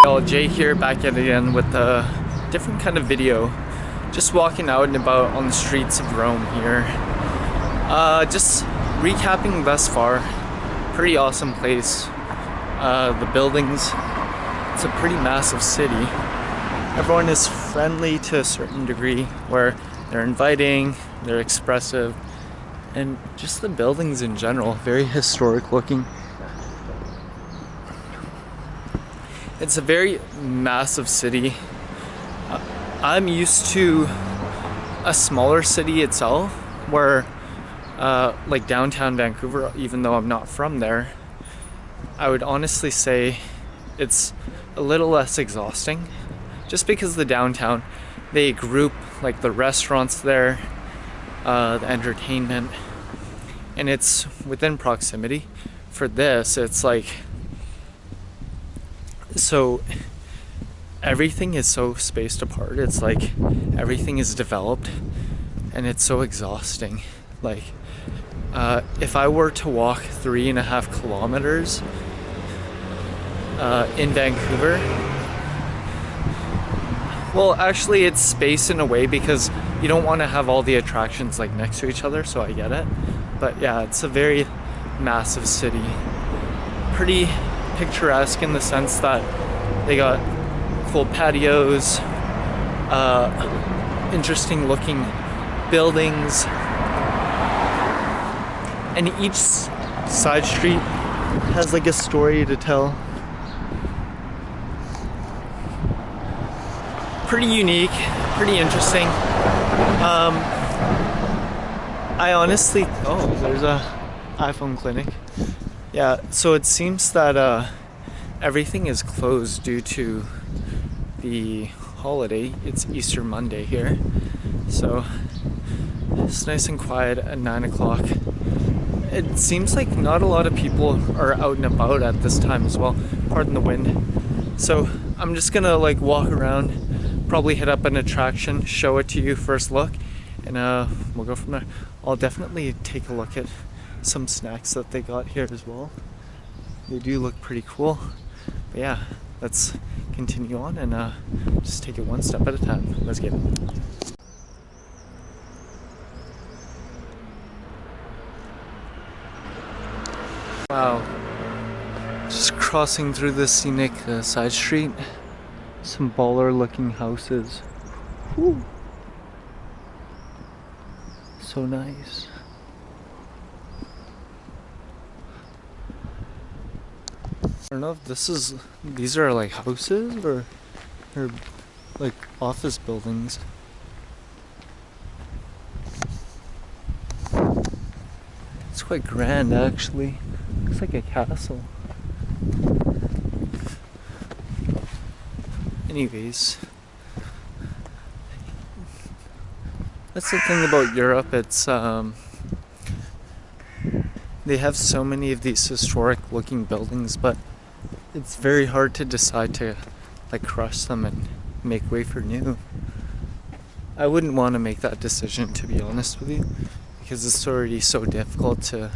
Well, Jay here, back at it again with a different kind of video. Just walking out and about on the streets of Rome here. Just recapping thus far. Pretty awesome place. The buildings. It's a pretty massive city. Everyone is friendly to a certain degree, where they're inviting, they're expressive, and just the buildings in general, very historic looking. It's a very massive city. I'm used to a smaller city itself, where like downtown Vancouver, even though I'm not from there, I would honestly say it's a little less exhausting. Just because the downtown, they group like the restaurants there, the entertainment, and it's within proximity. For this, it's like, so everything is so spaced apart. It's like everything is developed, and it's so exhausting. Like if I were to walk 3.5 kilometers in Vancouver, well, actually it's spaced in a way because you don't want to have all the attractions like next to each other, so I get it. But yeah, it's a very massive city. Pretty picturesque in the sense that they got cool patios, interesting looking buildings, and each side street has like a story to tell. Pretty unique, pretty interesting. I honestly, there's a iPhone clinic. Yeah, so it seems that everything is closed due to the holiday. It's Easter Monday here, so it's nice and quiet at 9 o'clock. It seems like not a lot of people are out and about at this time as well, pardon the wind. So I'm just gonna like walk around, probably hit up an attraction, show it to you first look, and we'll go from there. I'll definitely take a look at some snacks that they got here as well. They do look pretty cool. But yeah, let's continue on and just take it one step at a time. Let's get it. Wow. Just crossing through the scenic side street. Some baller looking houses. Woo. So nice. I don't know if these are like houses or like office buildings. It's quite grand actually. Looks like a castle. Anyways, that's the thing about Europe. It's they have so many of these historic looking buildings, but it's very hard to decide to like crush them and make way for new. I wouldn't want to make that decision, to be honest with you, because it's already so difficult to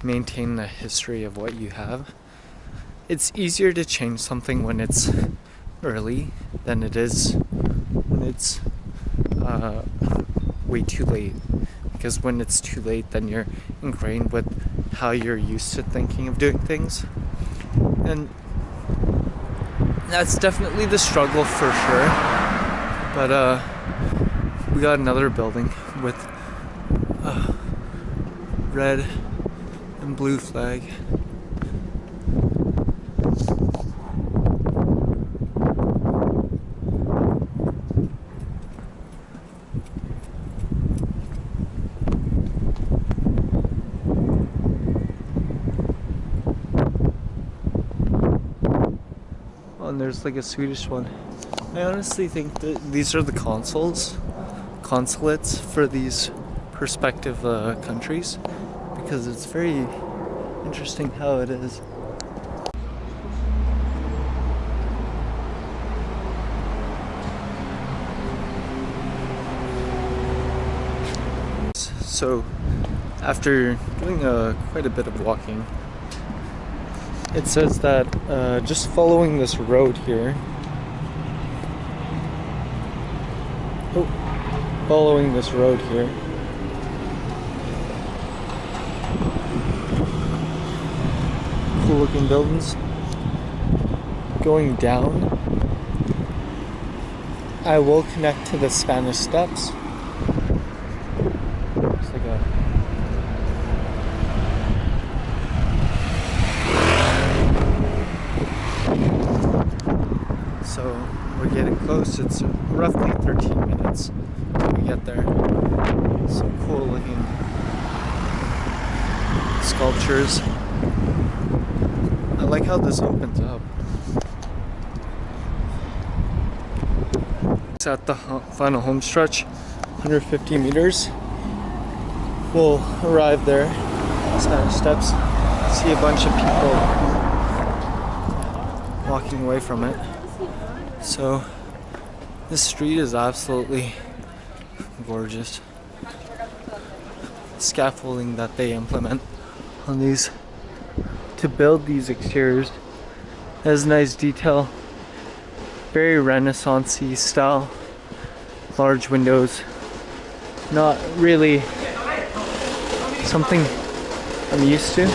maintain the history of what you have. It's easier to change something when it's early than it is when it's way too late, because when it's too late, then you're ingrained with how you're used to thinking of doing things, and that's definitely the struggle for sure. But we got another building with a red and blue flag. And there's like a Swedish one. I honestly think that these are the consulates for these prospective countries, because it's very interesting how it is. So after doing quite a bit of walking, it says that just following this road here, following this road here, cool looking buildings, going down, I will connect to the Spanish Steps. Looks like a so we're getting close. It's roughly 13 minutes when we get there. Some cool looking sculptures. I like how this opens up. It's at the final home stretch, 150 meters. We'll arrive there, Spanish Steps, see a bunch of people walking away from it. So this street is absolutely gorgeous. Scaffolding that they implement on these to build these exteriors has nice detail, very Renaissance-y style, large windows, not really something I'm used to.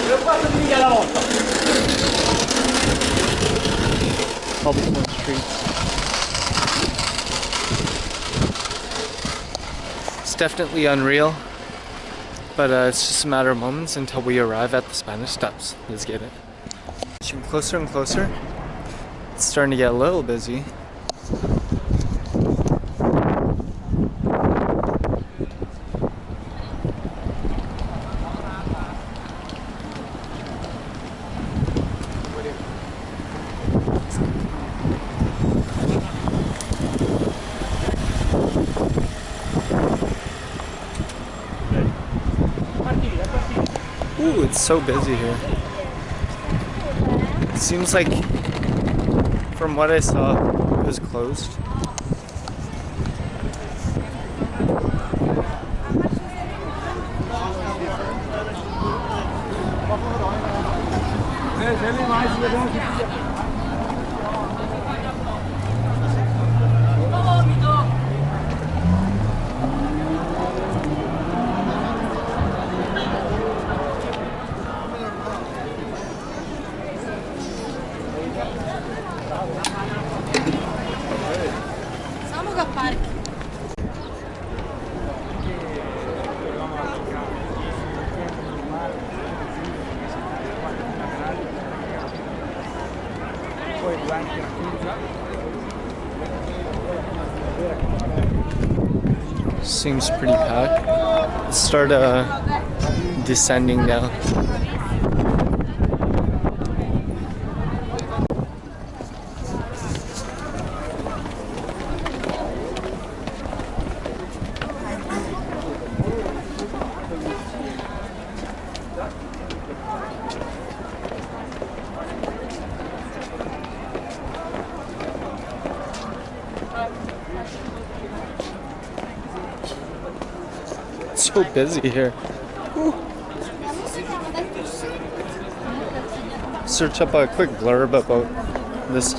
Cobblestone streets. It's definitely unreal, but it's just a matter of moments until we arrive at the Spanish Steps. Let's get it. Getting closer and closer. It's starting to get a little busy. Ooh, it's so busy here. It seems like, from what I saw, it was closed. Seems pretty packed. Let's start descending now. So busy here. Woo. Search up a quick blurb about this,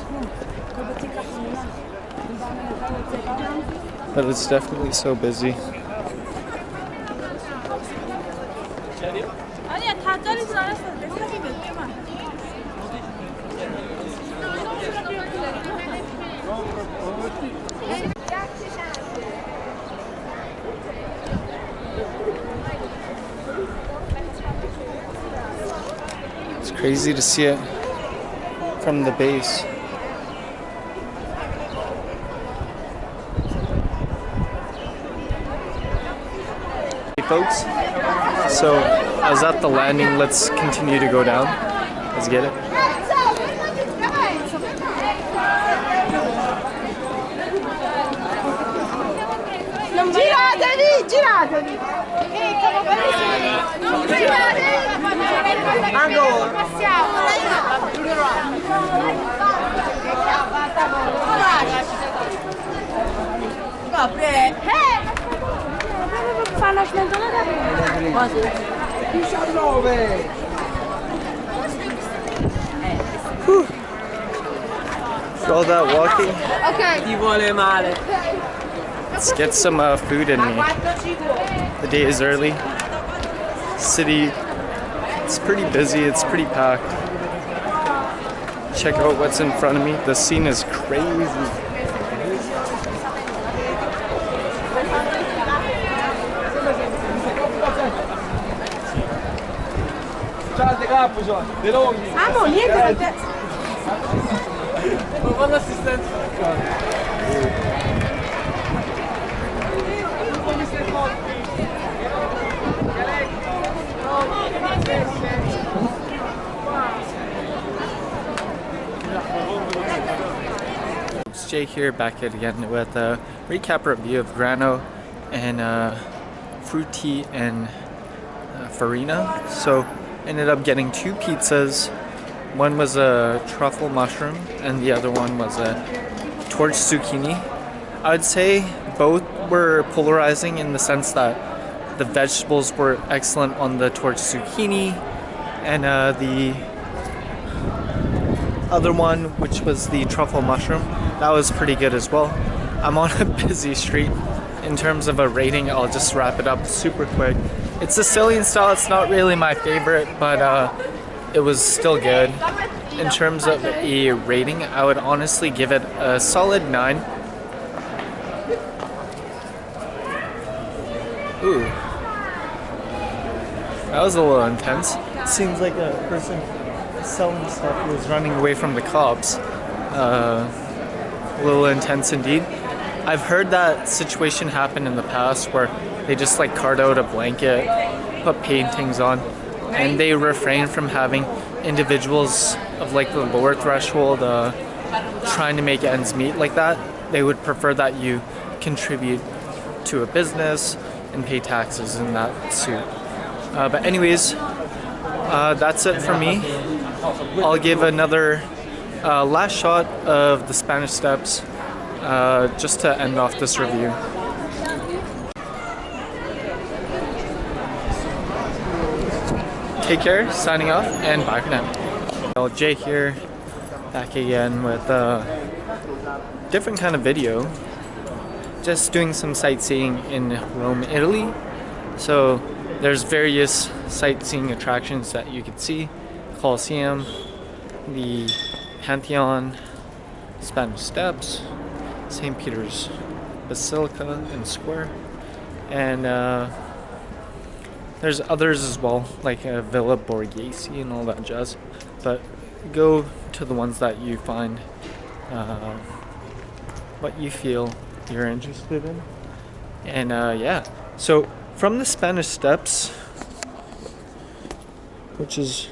but it's definitely so busy. It's crazy to see it from the base. Hey folks, so I was at the landing. Let's continue to go down. Let's get it. Giratevi, giratevi. Allora, passiamo. Copre. Fanno smentolare. 19. After all that walking, Ok. let's get some food in me. The day is early. City, it's pretty busy, it's pretty packed. Check out what's in front of me. The scene is crazy. Amo, niente. It's Jay here, back at again with a recap review of Grano and Frutti and Farina. So ended up getting two pizzas. One was a truffle mushroom and the other one was a torch zucchini. I would say both were polarizing in the sense that the vegetables were excellent on the torch zucchini, and the other one, which was the truffle mushroom, that was pretty good as well. I'm on a busy street. In terms of a rating, I'll just wrap it up super quick. It's Sicilian style, it's not really my favorite, but it was still good. In terms of a rating, I would honestly give it a solid 9. Ooh. That was a little intense. Seems like a person selling stuff was running away from the cops. A little intense indeed. I've heard that situation happen in the past where they just like cart out a blanket, put paintings on, and they refrain from having individuals of like the lower threshold trying to make ends meet like that. They would prefer that you contribute to a business and pay taxes in that suit. But anyways, that's it for me. I'll give another last shot of the Spanish Steps just to end off this review. Take care, signing off, and bye for now. Well, Jay here, back again with a different kind of video. Just doing some sightseeing in Rome, Italy. So there's various sightseeing attractions that you could see. Colosseum, the Patheon, Spanish Steps, St. Peter's Basilica and Square, and there's others as well, like Villa Borghese and all that jazz. But go to the ones that you find what you feel you're interested in. And yeah, so from the Spanish Steps, which is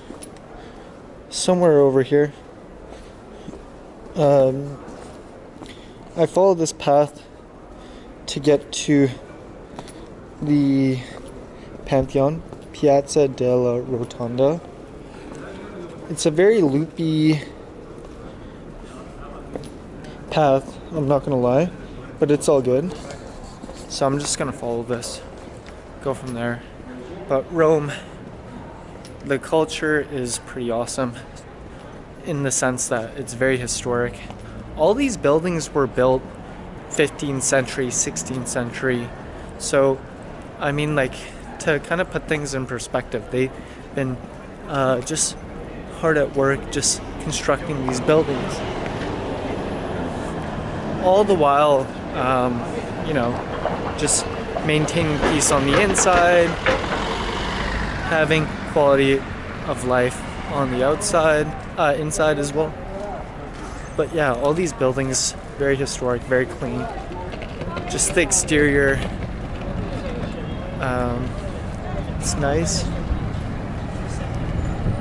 somewhere over here, I follow this path to get to the Patheon, Piazza della Rotonda. It's a very loopy path, I'm not gonna lie, but it's all good. So I'm just gonna follow this, go from there. But Rome, the culture is pretty awesome in the sense that it's very historic. All these buildings were built 15th century, 16th century. So, I mean, like, to kind of put things in perspective, they've been just hard at work, just constructing these buildings. All the while, you know, just maintaining peace on the inside, having quality of life on the outside, inside as well. But yeah, all these buildings, very historic, very clean. Just the exterior, it's nice.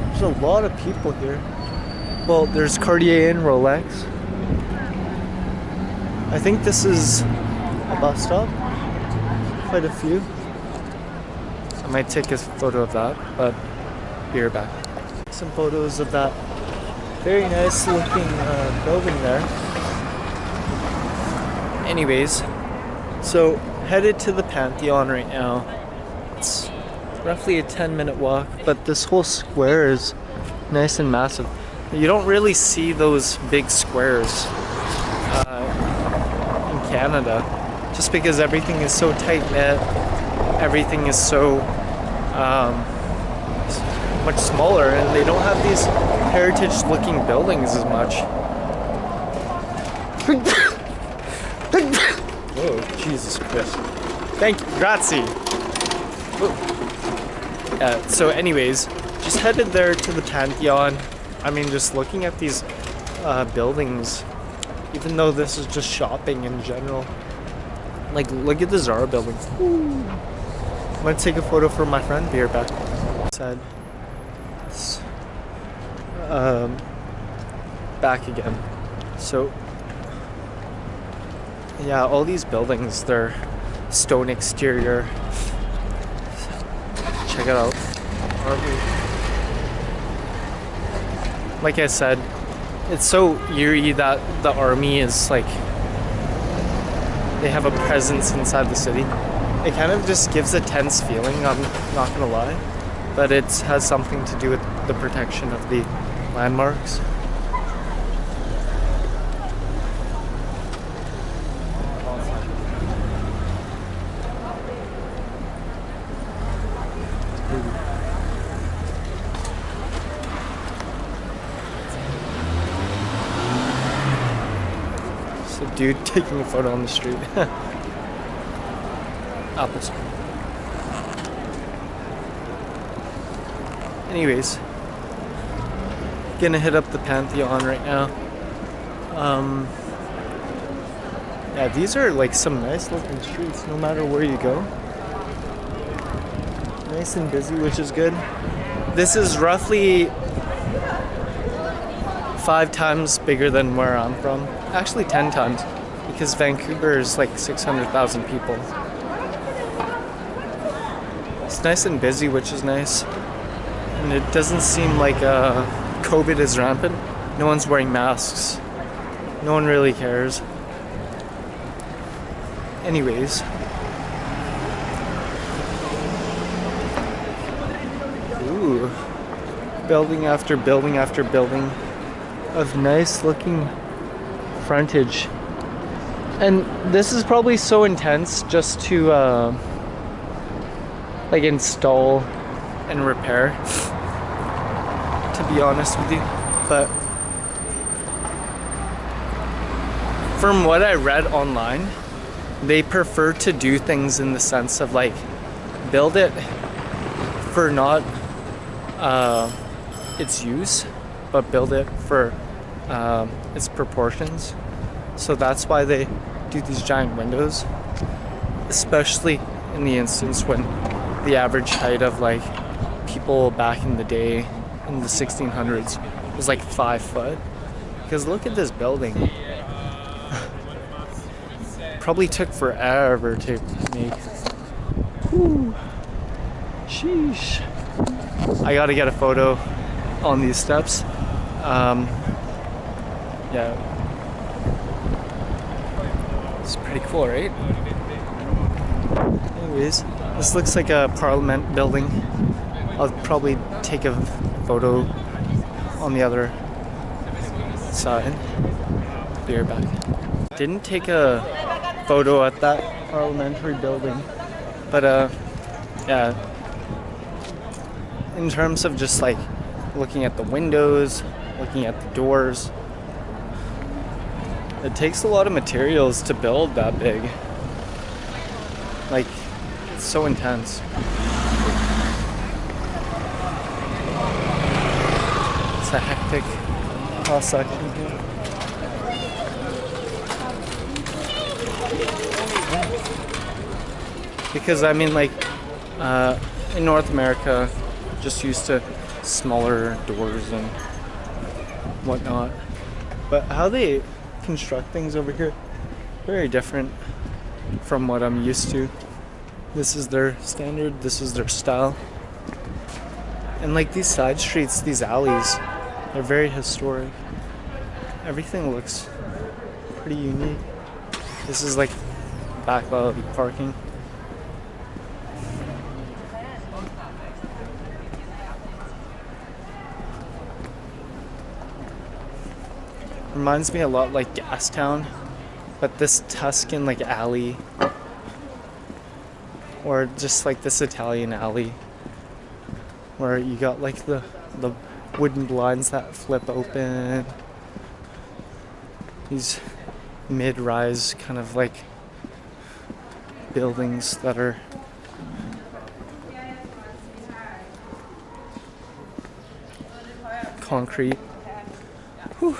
There's a lot of people here. Well, there's Cartier and Rolex. I think this is a bus stop. Quite a few. I might take a photo of that, but be right back. Some photos of that very nice looking building there. Anyways, so headed to the Patheon right now. It's roughly a 10-minute walk, but this whole square is nice and massive. You don't really see those big squares in Canada, just because everything is so tight knit, everything is so much smaller, and they don't have these heritage looking buildings as much. Whoa, Jesus Christ. Thank you, grazie. So anyways, just headed there to the Patheon. I mean, just looking at these buildings, even though this is just shopping in general. Like, look at the Zara building. Ooh. I'm gonna take a photo for my friend Beer back. Said, back again. So, yeah, all these buildings, they're stone exterior. Check it out. Like I said, it's so eerie that the army is like, they have a presence inside the city. It kind of just gives a tense feeling, I'm not gonna lie, but it has something to do with the protection of the landmarks. Dude taking a photo on the street. Apples. Anyways, gonna hit up the Patheon right now. Yeah, these are like some nice looking streets no matter where you go. Nice and busy, which is good. This is roughly 5 times bigger than where I'm from. Actually 10 times, because Vancouver is like 600,000 people. It's nice and busy, which is nice. And it doesn't seem like COVID is rampant. No one's wearing masks. No one really cares. Anyways. Ooh. Building after building after building of nice looking frontage, and this is probably so intense just to like install and repair, to be honest with you. But from what I read online, they prefer to do things in the sense of like build it for not its use, but build it for its proportions. So that's why they do these giant windows, especially in the instance when the average height of like people back in the day in the 1600s was like 5 foot. Because look at this building. Probably took forever to make. Whew. Sheesh. I gotta get a photo on these steps. Yeah, it's pretty cool, right? Anyways, this looks like a parliament building. I'll probably take a photo on the other side. Be right back. Didn't take a photo at that parliamentary building, but yeah, in terms of just like looking at the windows, looking at the doors, it takes a lot of materials to build that big. Like, it's so intense. It's a hectic cross section here. Because I mean, like, in North America, just used to smaller doors and whatnot. But how they construct things over here, very different from what I'm used to. This is their standard, this is their style. And like these side streets, these alleys, they're very historic. Everything looks pretty unique. This is like back lobby parking. Reminds me a lot like Gastown. but this Tuscan like alley, or just like this Italian alley, where you got like the wooden blinds that flip open. These mid-rise kind of like buildings that are concrete. Whew.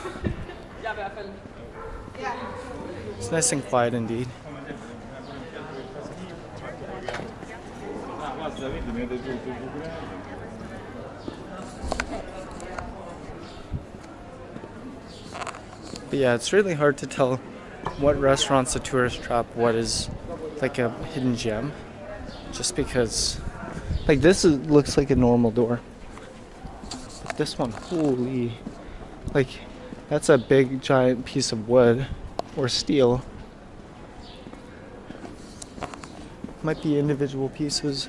It's nice and quiet indeed. But yeah, it's really hard to tell what restaurant's a tourist trap, what is like a hidden gem, just because like this looks like a normal door, but this one, holy, like that's a big giant piece of wood or steel. Might be individual pieces,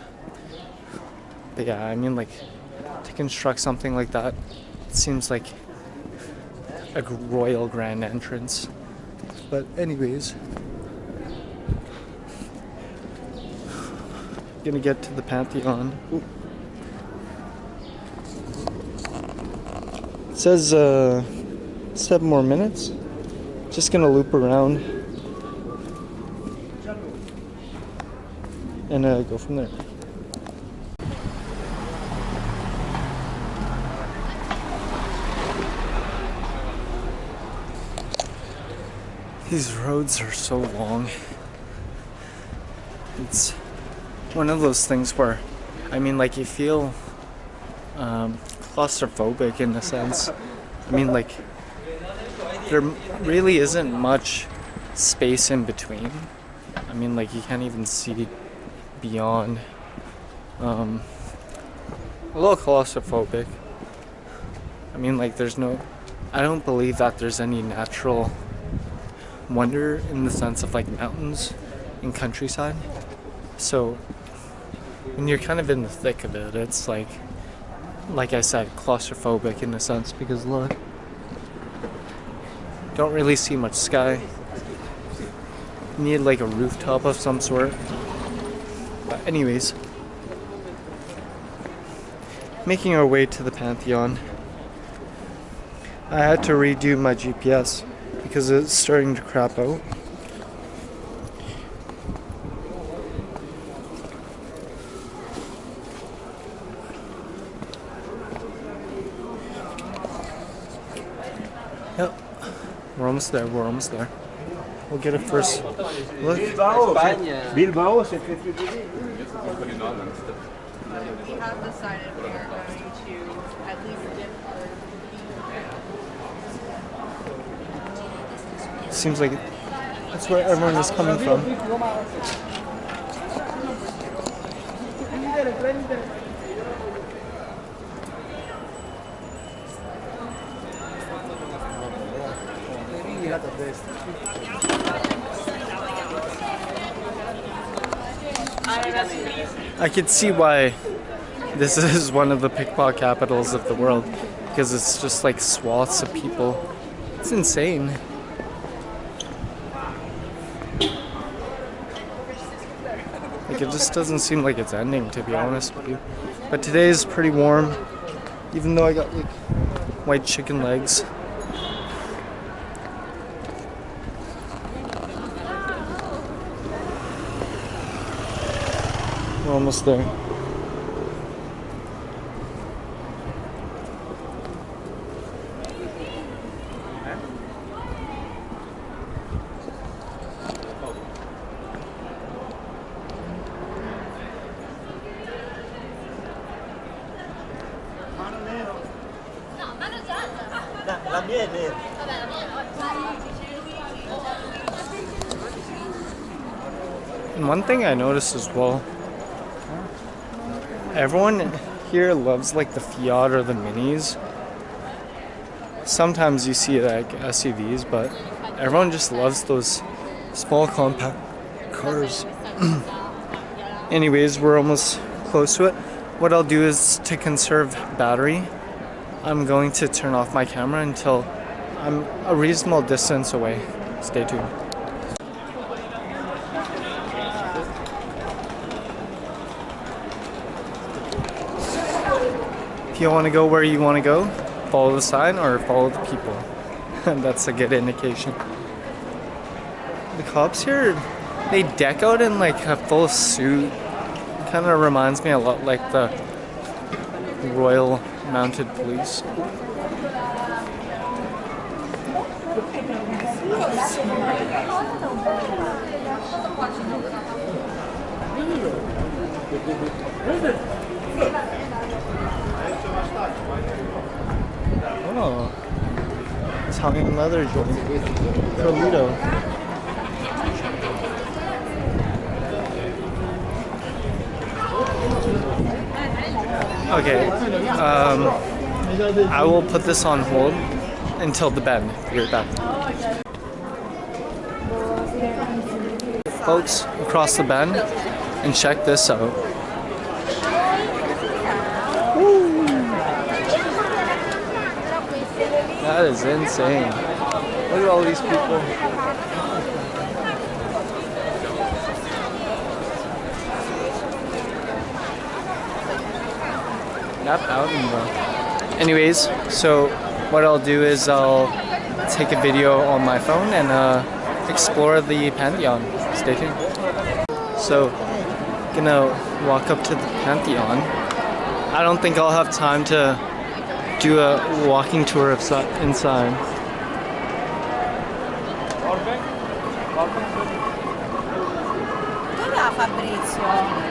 but yeah, I mean, like to construct something like that, it seems like a royal grand entrance. But anyways, gonna get to the Patheon. Ooh. It says 7 more minutes. Just gonna loop around and go from there. These roads are so long. It's one of those things where, I mean, like you feel claustrophobic in a sense. I mean, like there really isn't much space in between. I mean, like you can't even see beyond. A little claustrophobic. I mean, like I don't believe that there's any natural wonder in the sense of like mountains and countryside. So when you're kind of in the thick of it, it's like I said, claustrophobic in a sense, because look, don't really see much sky. You need like a rooftop of some sort. But anyways, making our way to the Patheon. I had to redo my GPS because it's starting to crap out. Yep, we're almost there, We'll get a first look. Bilbao, c'est très très joli. We have decided we are going to at least dip our Seems like that's where everyone is coming from. I could see why this is one of the pickpocket capitals of the world, because it's just like swaths of people. It's insane. Like it just doesn't seem like it's ending, to be honest with you. But today is pretty warm, even though I got like white chicken legs. We're almost there. And one thing I noticed as well, everyone here loves like the Fiat or the Minis. Sometimes you see like SUVs, but everyone just loves those small compact cars. Anyways, we're almost close to it. What I'll do is, to conserve battery, I'm going to turn off my camera until I'm a reasonable distance away. Stay tuned. If you want to go where you want to go, follow the sign or follow the people. That's a good indication. The cops here, they deck out in like a full suit. Kind of reminds me a lot like the Royal Mounted Police. Oh, Italian leather joint. Toledo. Okay, I will put this on hold until the bend. Be right back. Folks, across the bend, and check this out. Woo. That is insane. Look at all these people. Not Bowden though. Anyways, so what I'll do is I'll take a video on my phone and explore the Patheon. Stay tuned. So, gonna walk up to the Patheon. I don't think I'll have time to do a walking tour of inside. Dov'è Fabrizio?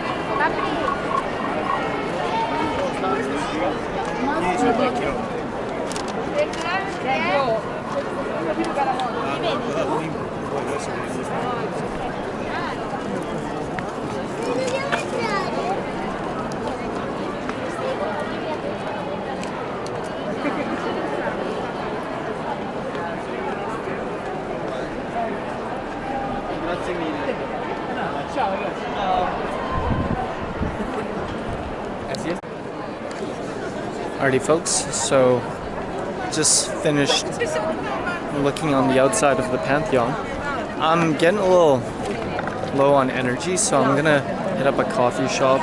Alrighty folks, so just finished looking on the outside of the Patheon. I'm getting a little low on energy, so I'm gonna hit up a coffee shop.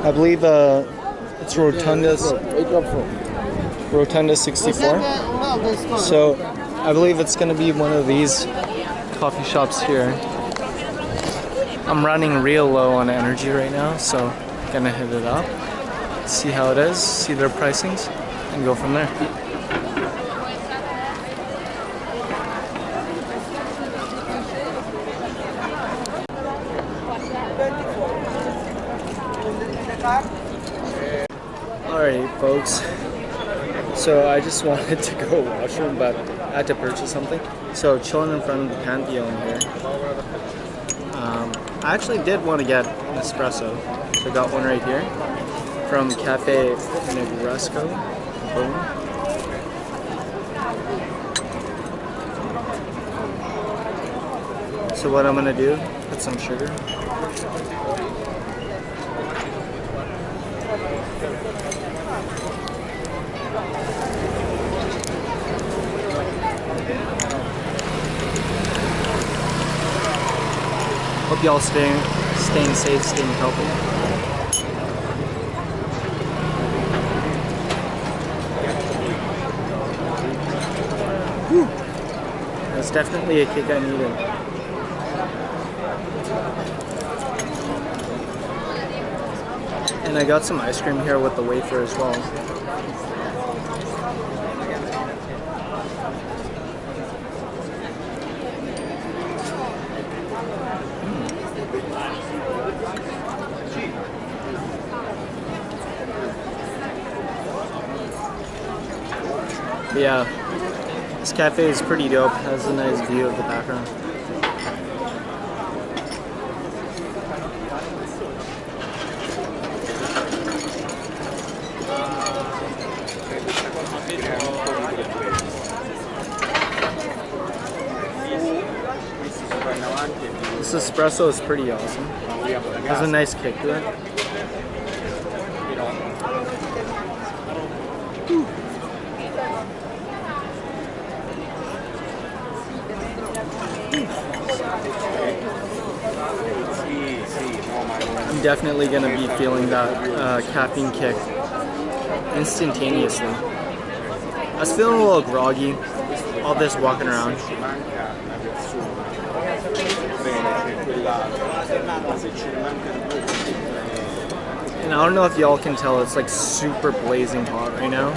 I believe it's Rotunda 64. So I believe it's gonna be one of these coffee shops here. I'm running real low on energy right now, so gonna hit it up, see how it is, see their pricings, and go from there. Alright folks, so I just wanted to go washroom, but I had to purchase something. So chilling in front of the Patheon here. I actually did want to get an espresso, so I got one right here from Cafe Negresco. Boom. So what I'm gonna do, put some sugar. Hope y'all staying safe, staying healthy. Whew. That's definitely a kick I needed. And I got some ice cream here with the wafer as well. But yeah, this cafe is pretty dope. Has a nice view of the background. This espresso is pretty awesome. Has a nice kick to it. I'm definitely gonna be feeling that caffeine kick instantaneously. I was feeling a little groggy, all this walking around. And I don't know if y'all can tell, it's like super blazing hot right now.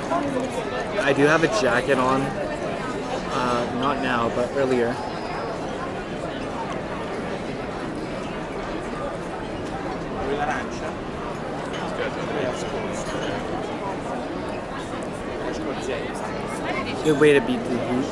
I do have a jacket on, not now, but earlier. Good way to beat the heat.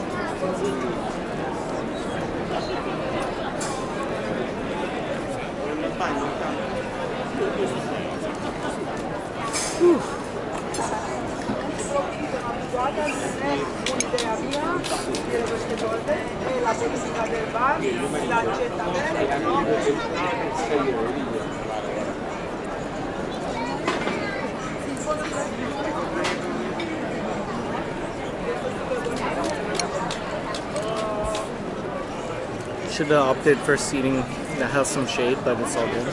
Should have opted for seating that has some shade, but it's all good.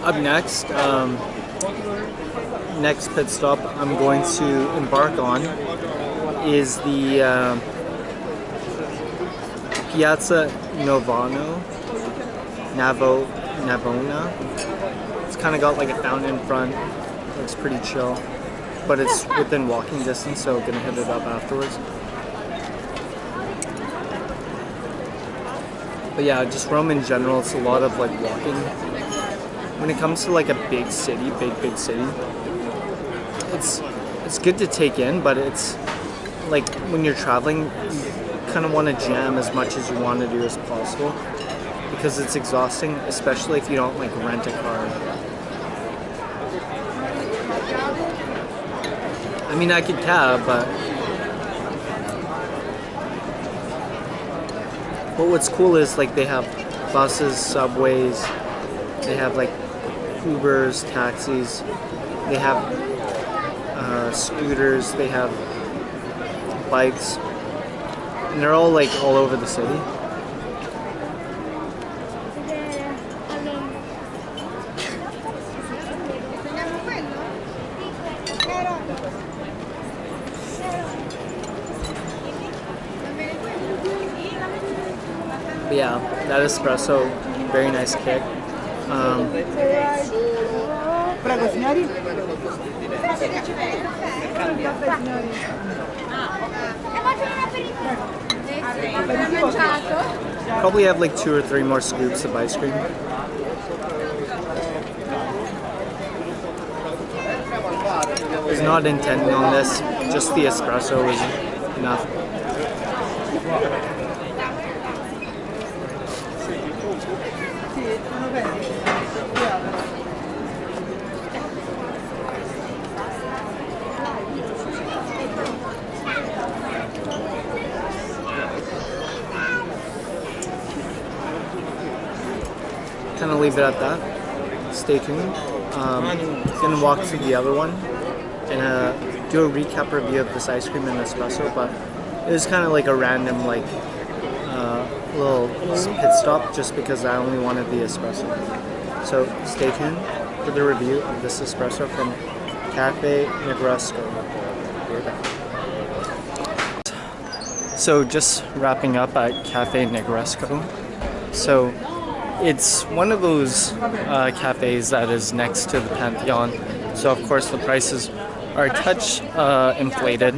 Up next, next pit stop I'm going to embark on is the Piazza Navona. It's kind of got like a fountain in front. Looks pretty chill, but it's within walking distance, so I'm gonna hit it up afterwards. But yeah, just Rome in general, it's a lot of like walking. When it comes to like a big city, big city, it's good to take in, but it's like when you're traveling, you kind of want to jam as much as you want to do as possible, because it's exhausting, especially if you don't like rent a car. I mean, I could cab, but what's cool is like they have buses, subways, they have like Ubers, taxis, they have scooters, they have bikes, and they're all like all over the city. But yeah, that espresso, very nice kick. Prego, signori. Probably have like 2 or 3 more scoops of ice cream. I was not intending on this, just the espresso was enough. Kind of leave it at that. Stay tuned. Gonna walk to the other one and do a recap review of this ice cream and espresso, but it was kind of like a random like little pit stop just because I only wanted the espresso. So stay tuned for the review of this espresso from Cafe Negresco. So just wrapping up at Cafe Negresco. So it's one of those cafes that is next to the Patheon. So of course the prices are a touch inflated,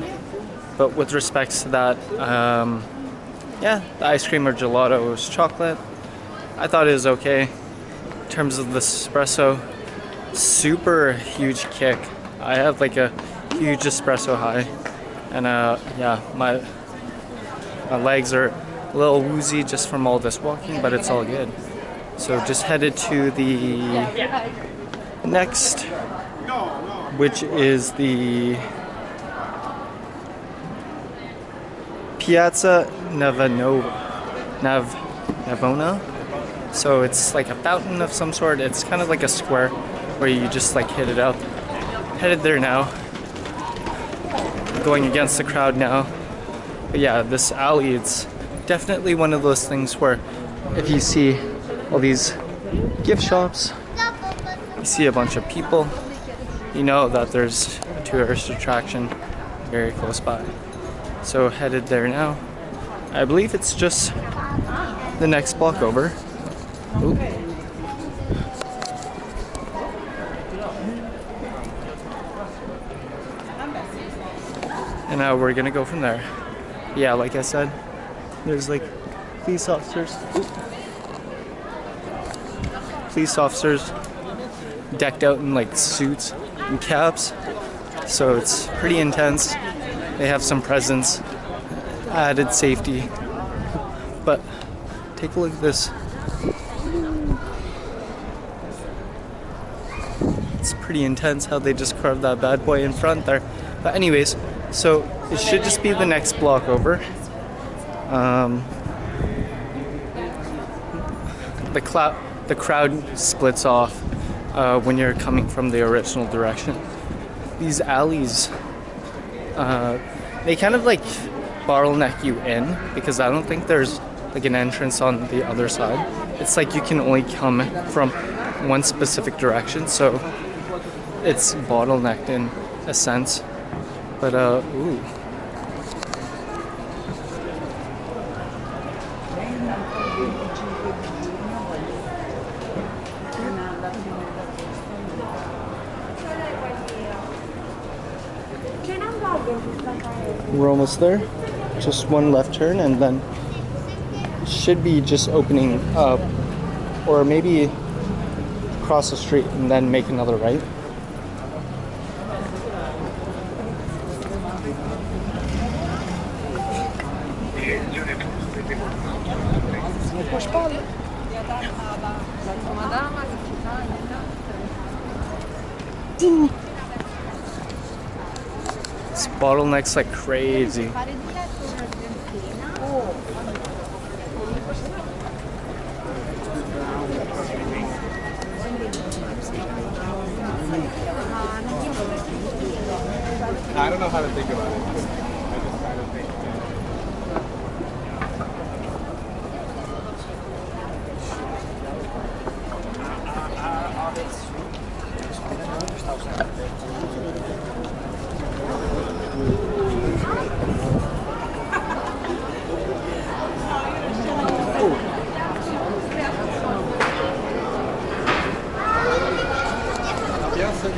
but with respect to that, yeah, the ice cream or gelato was chocolate. I thought it was okay. In terms of the espresso, super huge kick. I have like a huge espresso high, and yeah, my legs are a little woozy just from all this walking, but it's all good. So just headed to the next, which is the Piazza Navona. So it's like a fountain of some sort. It's kind of like a square where you just like hit it up. headed there now. Going against the crowd now. But yeah, this alley, it's definitely one of those things where if you see all these gift shops, you see a bunch of people, you know that there's a tourist attraction very close by. So headed there now. I believe it's just the next block over. Ooh. And now we're gonna go from there. Yeah, like I said, there's like police officers. Ooh. Police officers decked out in like suits and caps. So it's pretty intense. They have some presence, added safety. But take a look at this. It's pretty intense how they just carved that bad boy in front there. But anyways, so it should just be the next block over. The crowd splits off when you're coming from the original direction. These alleys, they kind of like bottleneck you in because I don't think there's like an entrance on the other side. It's like you can only come from one specific direction, so it's bottlenecked in a sense. But ooh. We're almost there. Just one left turn and then should be just opening up, or maybe cross the street and then make another right. This bottleneck's like crazy. I don't know how to think about it. I just kind of think.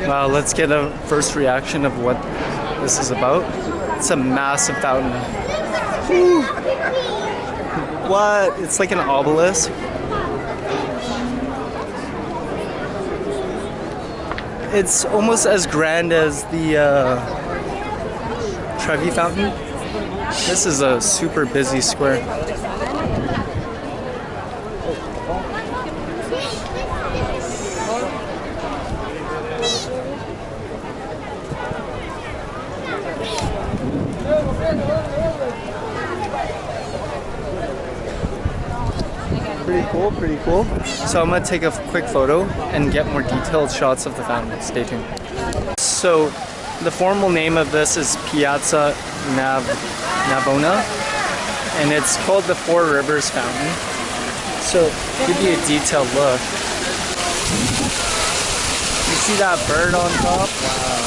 Wow, let's get a first reaction of what this is about. It's a massive fountain. Woo. What? It's like an obelisk. It's almost as grand as the Trevi fountain. This is a super busy square. Pretty cool. So I'm gonna take a quick photo and get more detailed shots of the fountain. Stay tuned. So the formal name of this is Piazza Navona, and it's called the Four Rivers Fountain. So give you a detailed look. You see that bird on top? Wow.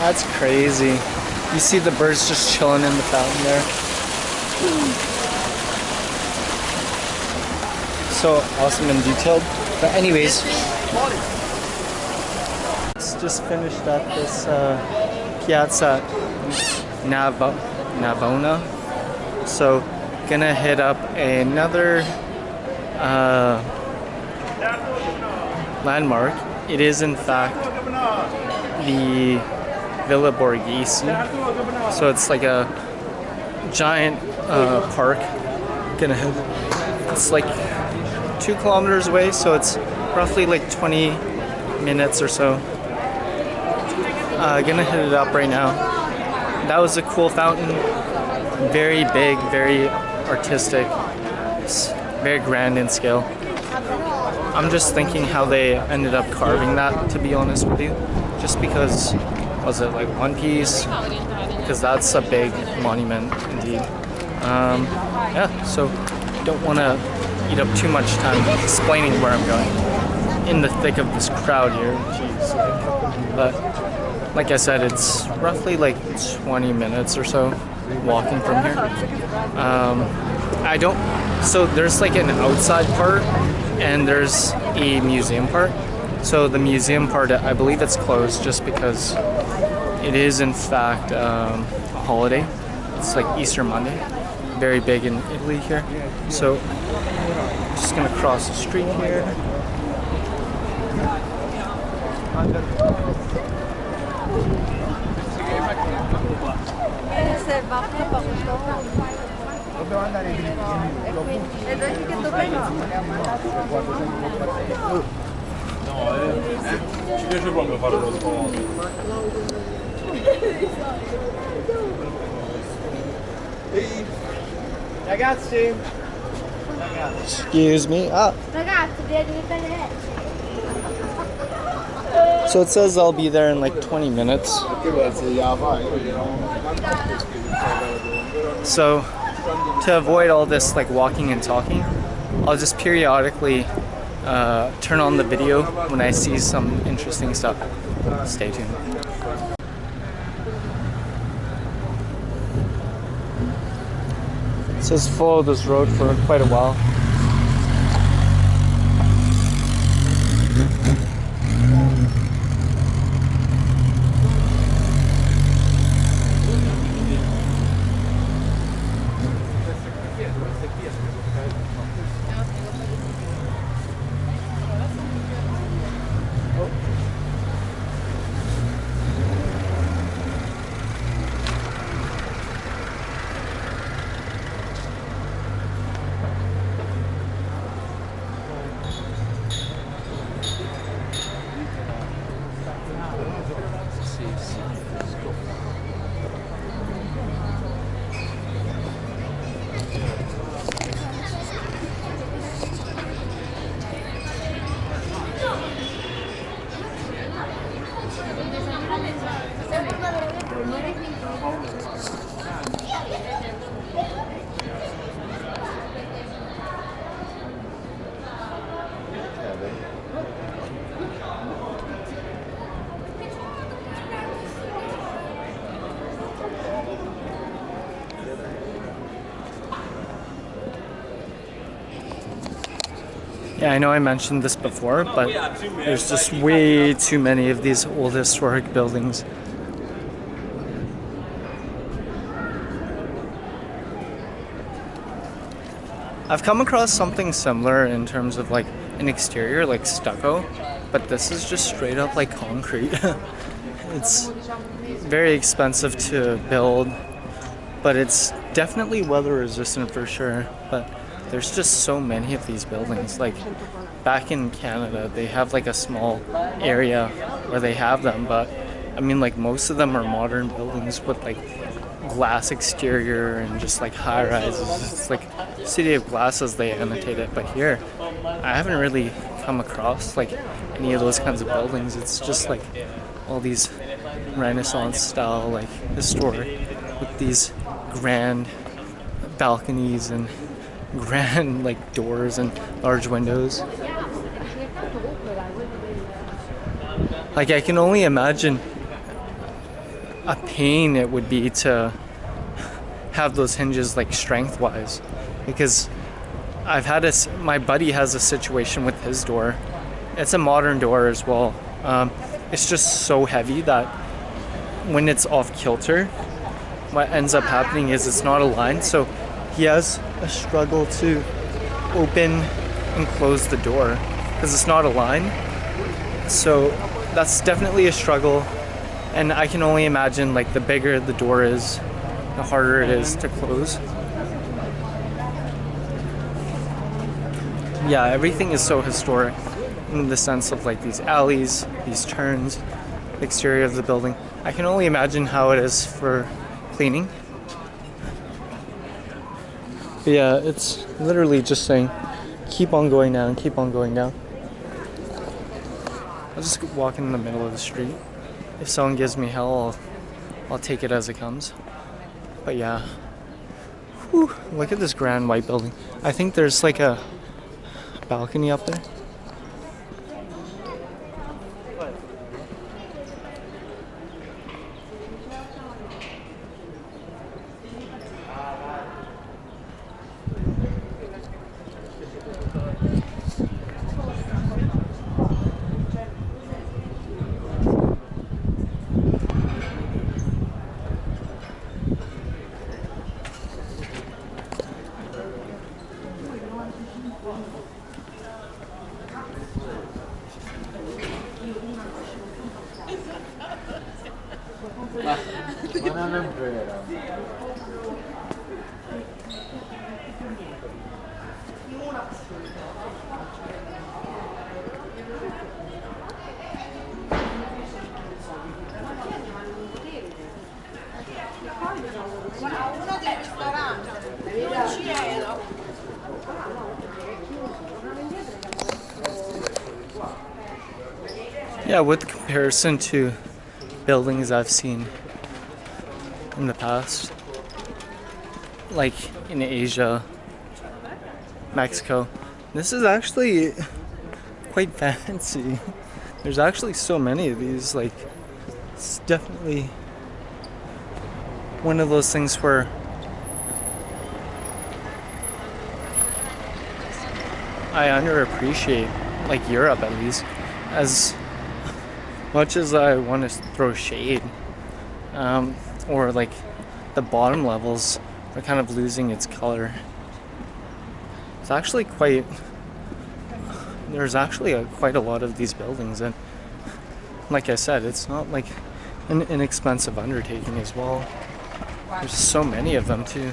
That's crazy. You see the birds just chilling in the fountain there. So awesome and detailed. But anyways, it's just finished at this Piazza Navona. So gonna hit up another landmark. It is in fact the Villa Borghese. So it's like a giant park. It's like 2 kilometers away, so it's roughly like 20 minutes or so. Gonna hit it up right now. That was a cool fountain. Very big, very artistic, very grand in scale. I'm just thinking how they ended up carving that, to be honest with you. Just because, was it like one piece? Because that's a big monument indeed. Yeah, so don't want to eat up too much time explaining where I'm going in the thick of this crowd here. Jeez. But like I said, it's roughly like 20 minutes or so walking from here. So there's like an outside part and there's a museum part. So the museum part, I believe it's closed just because it is in fact a holiday. It's like Easter Monday. Very big in Italy here. So I'm just gonna cross the street here. Ci piace proprio fare lo sport. Ragazzi! Excuse me. So it says I'll be there in like 20 minutes. So to avoid all this like walking and talking, I'll just periodically turn on the video when I see some interesting stuff. Stay tuned. It says follow this road for quite a while. Yeah, I know I mentioned this before, but there's just way too many of these old historic buildings. I've come across something similar in terms of like an exterior, like stucco, but this is just straight up like concrete. It's very expensive to build, but it's definitely weather resistant for sure. But there's just so many of these buildings. Like back in Canada, they have like a small area where they have them, but I mean like most of them are modern buildings with like glass exterior and just like high rises. It's like City of Glass as they annotate it, but here I haven't really come across like any of those kinds of buildings. It's just like all these Renaissance style, like historic, with these grand balconies and grand like doors and large windows. Like I can only imagine a pain it would be to have those hinges like strength-wise, because I've had my buddy has a situation with his door. It's a modern door as well. It's just so heavy that when it's off kilter, what ends up happening is it's not aligned, so he has a struggle to open and close the door because it's not aligned. So that's definitely a struggle, and I can only imagine like the bigger the door is, the harder it is to close. Yeah, everything is so historic in the sense of like these alleys, these turns, the exterior of the building. I can only imagine how it is for cleaning. But yeah, it's literally just saying, keep on going down, keep on going down. I'll just walk in the middle of the street. If someone gives me hell, I'll take it as it comes. But yeah. Whew, look at this grand white building. I think there's like a balcony up there. Yeah, with comparison to buildings I've seen in the past, like in Asia, Mexico, this is actually quite fancy. There's actually so many of these. Like, it's definitely one of those things where I underappreciate, like Europe at least, as much as I want to throw shade, or like the bottom levels are kind of losing its color. It's actually there's actually quite a lot of these buildings, and like I said, it's not like an inexpensive undertaking as well. There's so many of them too.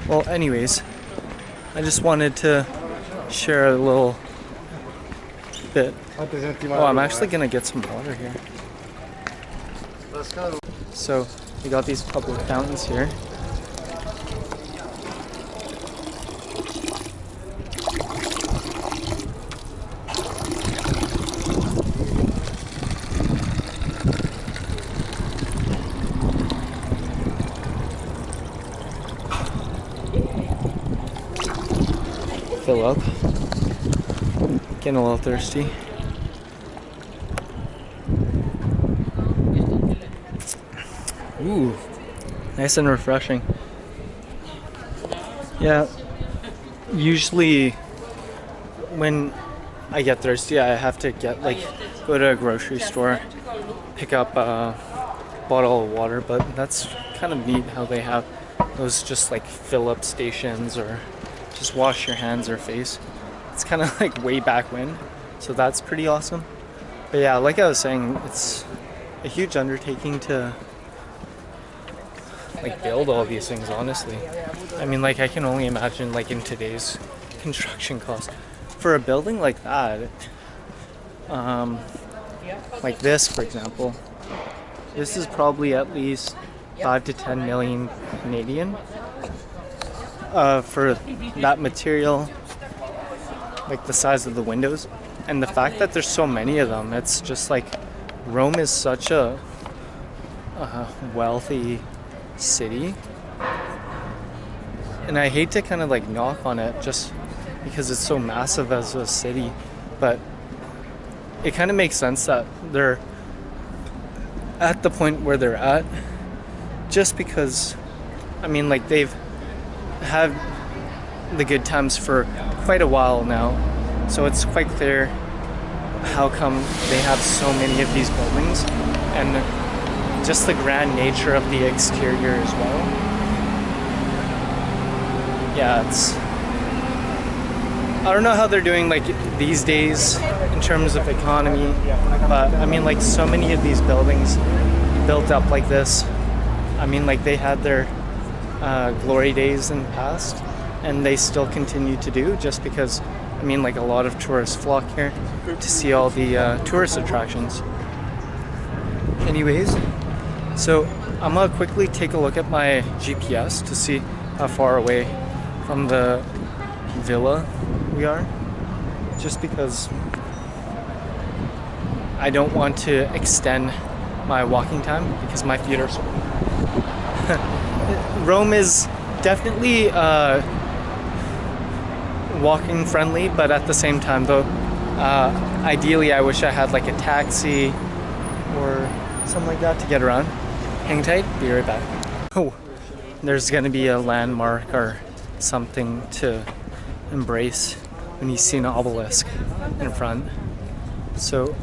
Well, anyways, I just wanted to share a little bit. Oh, I'm actually gonna get some water here. So we got these public fountains here. Fill up. Getting a little thirsty. Ooh, nice and refreshing. Yeah, usually when I get thirsty, I have to go to a grocery store, pick up a bottle of water, but that's kind of neat how they have those just like fill up stations, or just wash your hands or face. It's kind of like way back when, so that's pretty awesome. But yeah, like I was saying, it's a huge undertaking to like build all these things, honestly. I mean, like, I can only imagine like in today's construction cost for a building like that, like this for example, this is probably at least 5 to 10 million Canadian for that material, like the size of the windows, and the fact that there's so many of them. It's just like Rome is such a wealthy city, and I hate to kind of like knock on it just because it's so massive as a city, but it kind of makes sense that they're at the point where they're at, just because, I mean, like, they've had the good times for quite a while now, so it's quite clear how come they have so many of these buildings, and just the grand nature of the exterior as well. Yeah, it's, I don't know how they're doing like these days in terms of economy, but I mean, like, so many of these buildings built up like this, I mean, like, they had their glory days in the past, and they still continue to do, just because, I mean, like, a lot of tourists flock here to see all the tourist attractions. Anyways, so I'm gonna quickly take a look at my GPS to see how far away from the villa we are, just because I don't want to extend my walking time because my feet are sore. Rome is definitely walking friendly, but at the same time though, ideally I wish I had like a taxi or something like that to get around. Hang tight, be right back. Oh, there's gonna be a landmark or something to embrace when you see an obelisk in front. So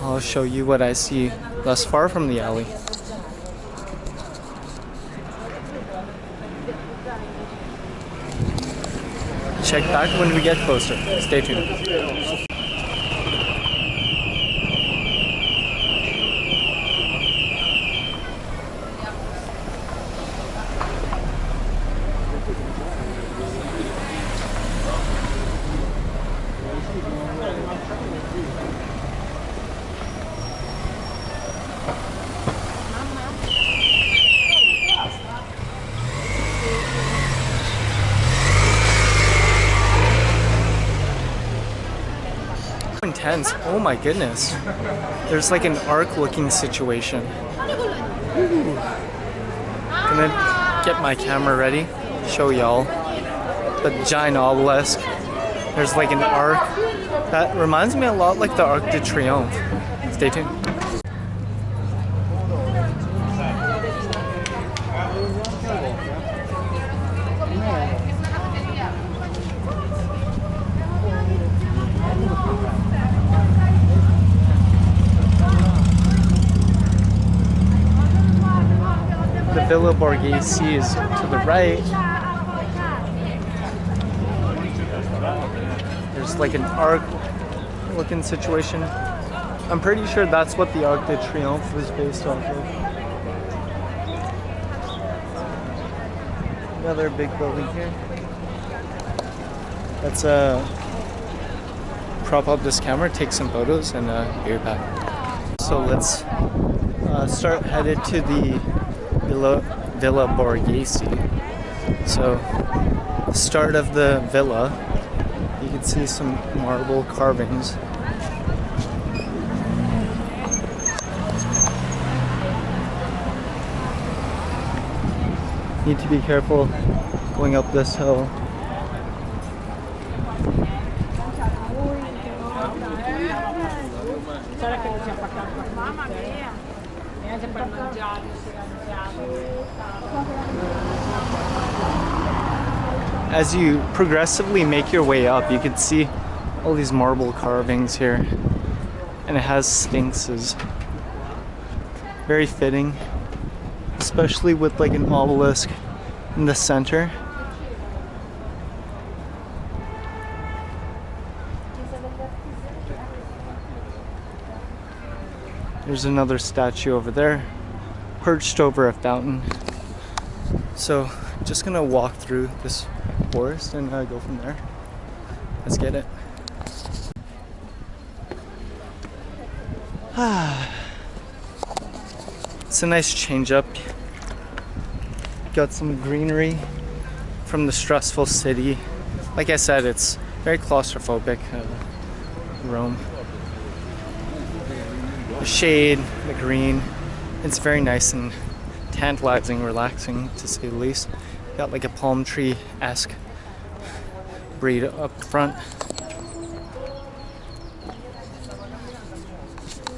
I'll show you what I see thus far from the alley. Check back when we get closer. Stay tuned. Intense. Oh my goodness. There's like an arc looking situation. Ooh. Gonna get my camera ready, show y'all the giant obelisk. There's like an arc that reminds me a lot like the Arc de Triomphe. Stay tuned. The Villa Borghese is to the right. There's like an arc looking situation. I'm pretty sure that's what the Arc de Triomphe was based off of. Another big building here. Let's prop up this camera, take some photos, and be right back. So let's start headed to the Villa Borghese. So, start of the villa, you can see some marble carvings. Need to be careful going up this hill. As you progressively make your way up, you can see all these marble carvings here, and it has sphinxes. Very fitting, especially with like an obelisk in the center. There's another statue over there, perched over a fountain. So, just gonna walk through this forest and go from there. Let's get it. It's a nice change up. Got some greenery from the stressful city. Like I said, it's very claustrophobic, Rome. The shade, the green, it's very nice and tantalizing, relaxing to say the least. Got like a palm tree-esque breed up front.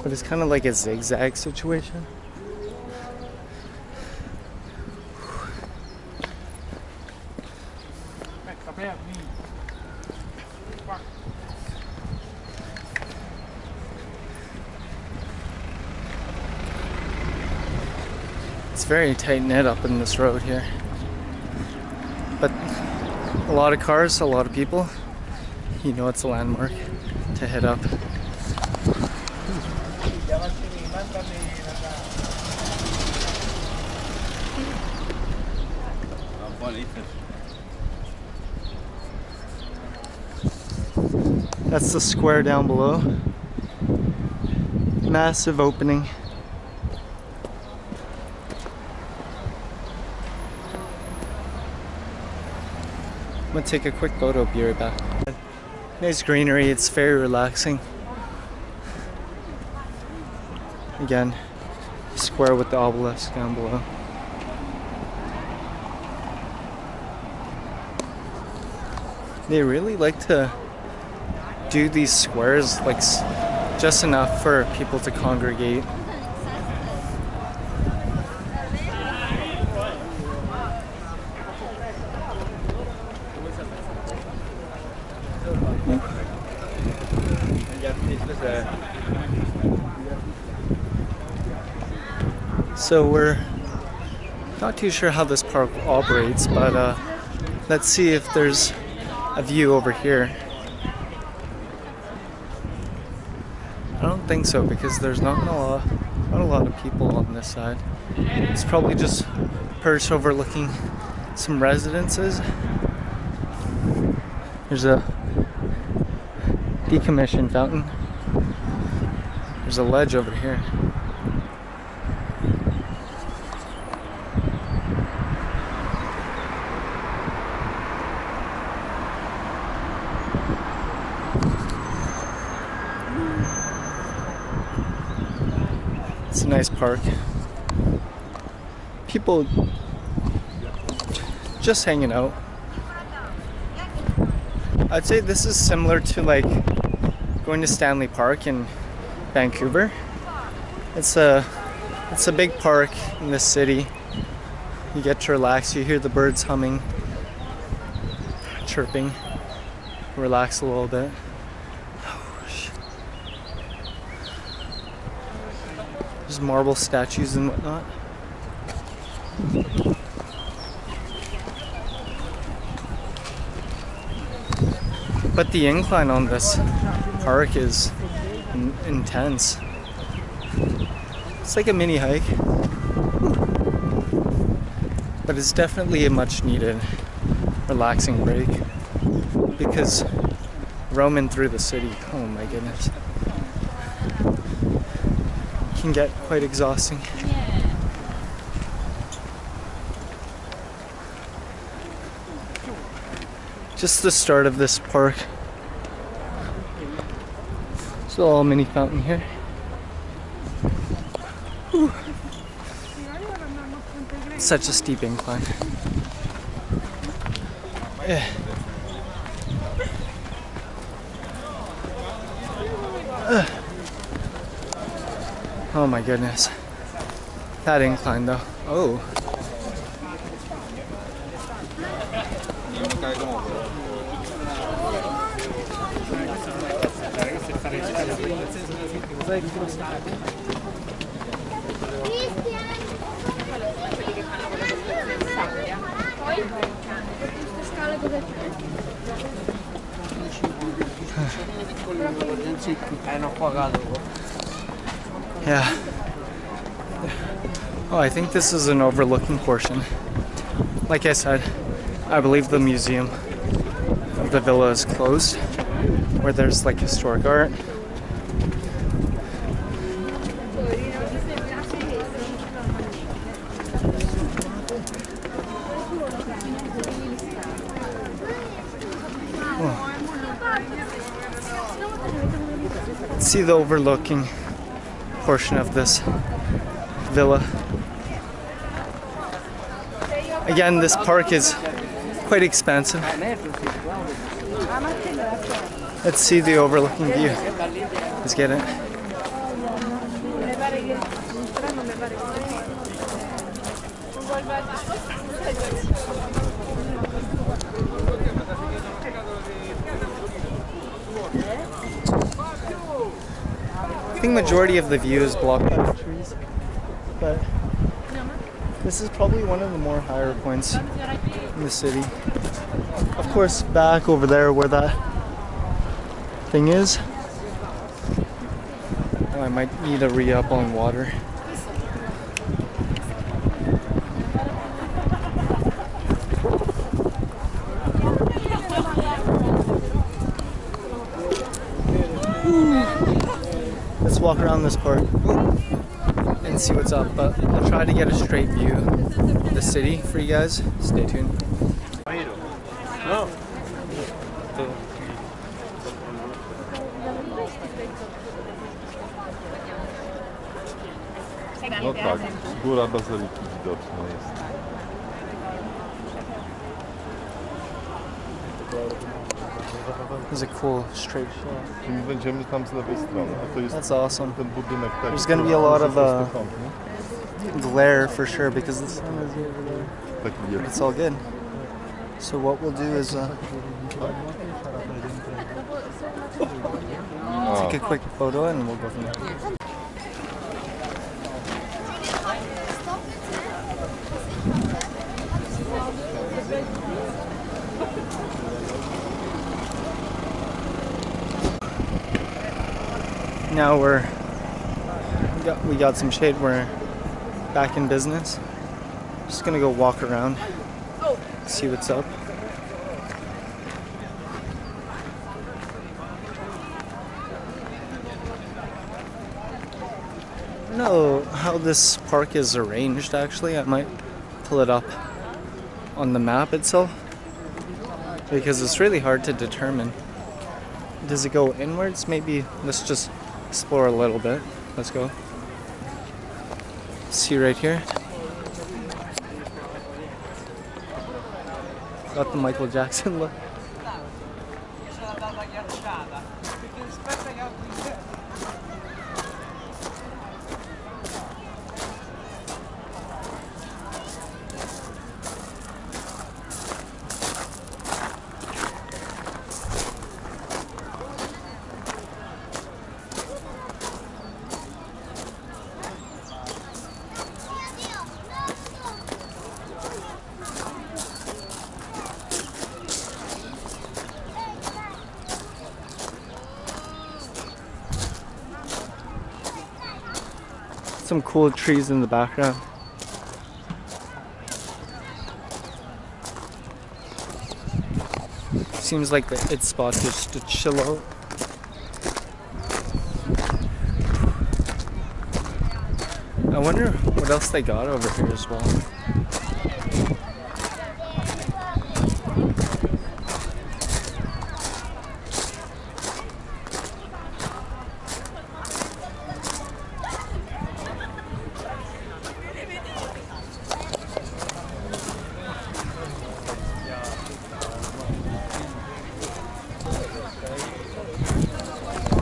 but it's kind of like a zigzag situation. It's very tight knit up in this road here, but a lot of cars, a lot of people. You know, it's a landmark to hit up. That's the square down below. Massive opening. I'm gonna take a quick photo, be right back. Nice greenery, it's very relaxing. Again, square with the obelisk down below. They really like to do these squares like just enough for people to congregate. So we're not too sure how this park operates, but let's see if there's a view over here. I don't think so, because there's not a lot of people on this side. It's probably just perched overlooking some residences. There's a decommissioned fountain. There's a ledge over here. It's a nice park. People just hanging out. I'd say this is similar to like going to Stanley Park in Vancouver. It's a big park in this city. You get to relax, you hear the birds humming, chirping, relax a little bit. There's marble statues and whatnot. But the incline on this park is intense. It's like a mini hike. But it's definitely a much needed relaxing break, because roaming through the city, oh my goodness, can get quite exhausting. Just the start of this park. It's a little mini fountain here. Whew. Such a steep incline. Yeah. Oh my goodness. That incline though. Oh. Yeah. Oh, I think this is an overlooking portion. Like I said, I believe the museum of the villa is closed, where there's like historic art. See the overlooking portion of this villa. Again, this park is quite expansive. Let's see the overlooking view. Let's get it. I think majority of the view is blocked by the trees, but this is probably one of the more higher points in the city. Of course, back over there where that thing is, I might need to re-up on water. Let's walk around this park and see what's up, but I'll try to get a straight view of the city for you guys. Stay tuned. No tak, góra bazyliki widoczna jest. This is a cool straight shot. Czyli będziemy tam z lewej strony, a to jest That's awesome. ten budynek taki. There's gonna be a lot of prostokątny. glare for sure because the sun is over there. Taki But wielki. it's all good. So what we'll do is take a quick photo and we'll go from there. Now we got some shade. We're back in business. Just gonna go walk around, see what's up. I don't know how this park is arranged actually. I might pull it up on the map itself because it's really hard to determine. Does it go inwards? Maybe let's just explore a little bit. Let's go. See right here. Got the Michael Jackson look. Some cool trees in the background. Seems like the it spot just to chill out. I wonder what else they got over here as well.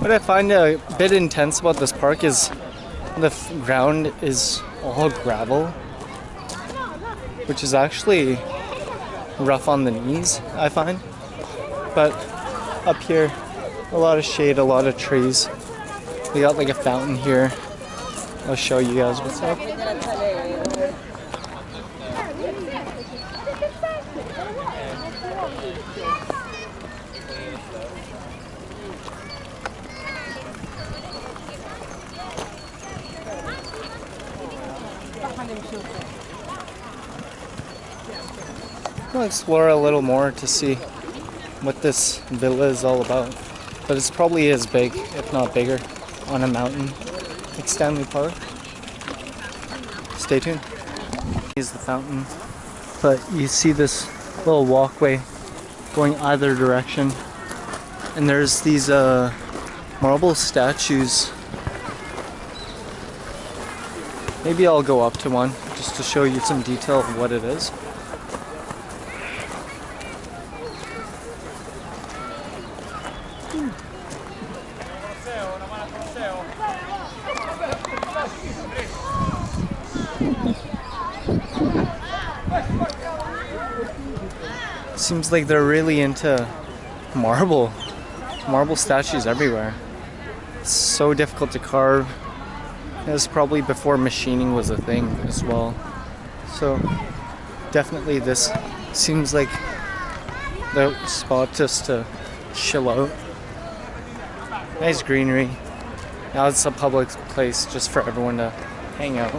What I find a bit intense about this park is the ground is all gravel, which is actually rough on the knees, I find. But up here, a lot of shade, a lot of trees. We got like a fountain here. I'll show you guys what's up. I'll explore a little more to see what this villa is all about. But it's probably as big, if not bigger, on a mountain like Stanley Park. Stay tuned. Here's the fountain, but you see this little walkway going either direction, and there's these marble statues. Maybe I'll go up to one just to show you some detail of what it is. Seems like they're really into marble statues everywhere. It's so difficult to carve. It was probably before machining was a thing as well. So definitely this seems like the spot just to chill out. Nice greenery. Now it's a public place just for everyone to hang out.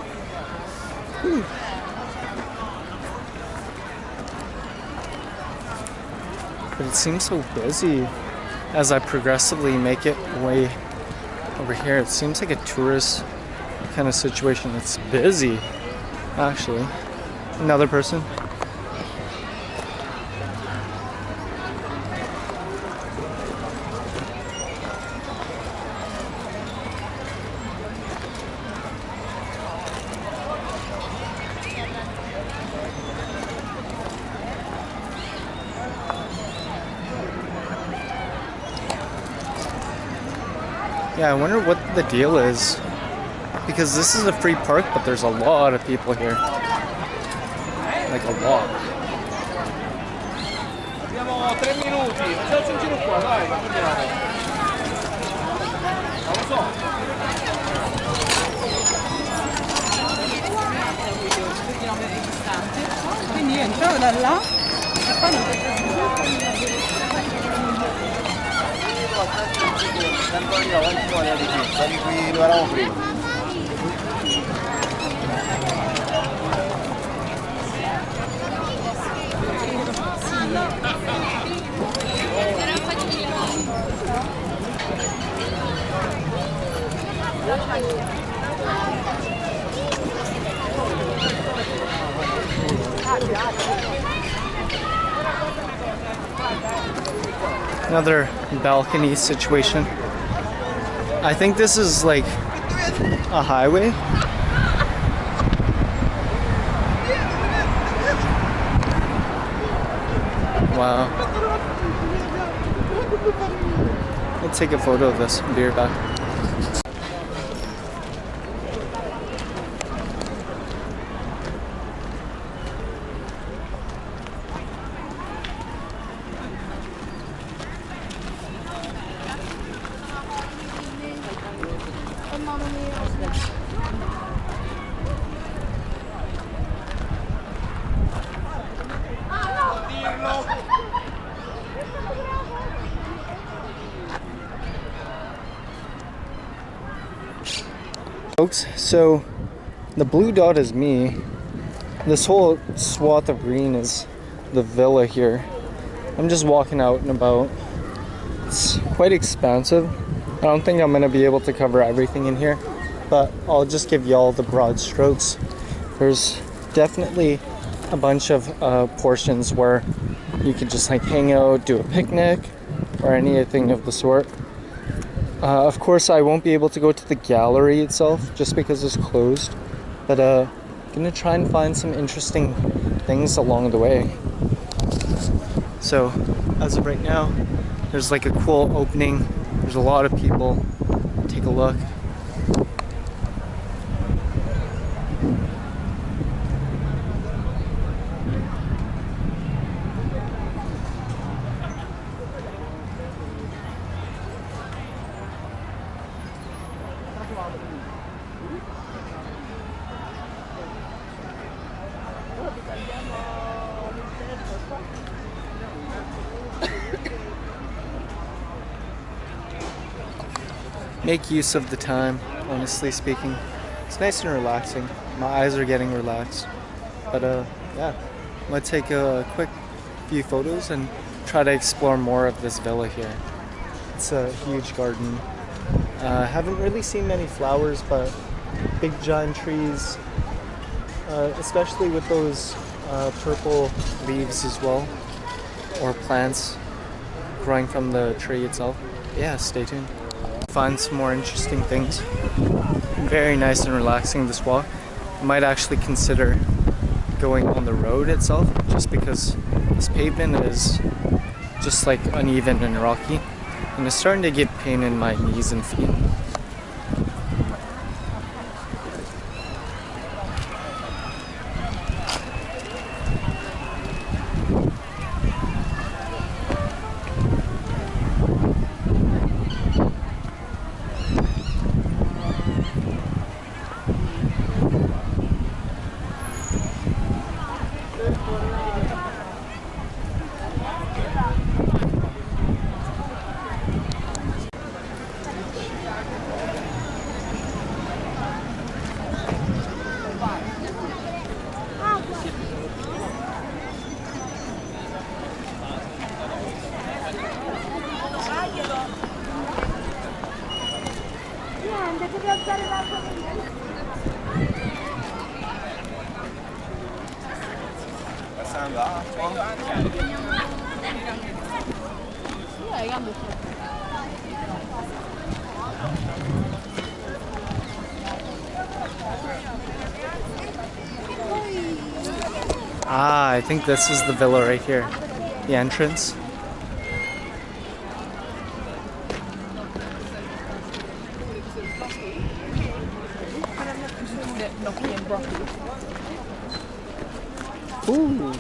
Whew. But it seems so busy as I progressively make it way over here. It seems like a tourist kind of situation. It's busy, actually. Another person. Yeah, I wonder what the deal is. Because this is a free park, but there's a lot of people here. Like a lot. Abbiamo 3 minuti. Facciamoci un giro qua, dai. Non lo so. Quindi io entravo da là e poi non qui dove eravamo prima. Another balcony situation. I think this is like a highway. Wow. Let's take a photo of this. Be right back. Folks, so the blue dot is me. This whole swath of green is the villa here. I'm just walking out and about. It's quite expansive. I don't think I'm gonna be able to cover everything in here, but I'll just give y'all the broad strokes. There's definitely a bunch of portions where you could just like hang out, do a picnic, or anything of the sort. Of course, I won't be able to go to the gallery itself just because it's closed, but gonna try and find some interesting things along the way. So, as of right now, there's like a cool opening. There's a lot of people. Take a look. Make use of the time, honestly speaking. It's nice and relaxing. My eyes are getting relaxed. But yeah, I'm gonna take a quick few photos and try to explore more of this villa here. It's a huge garden. Haven't really seen many flowers, but big giant trees, especially with those purple leaves as well, or plants growing from the tree itself. Yeah, stay tuned. Find some more interesting things. Very nice and relaxing this walk. I might actually consider going on the road itself, just because this pavement is just like uneven and rocky, and it's starting to get pain in my knees and feet. Ah, I think this is the villa right here. The entrance. Ooh.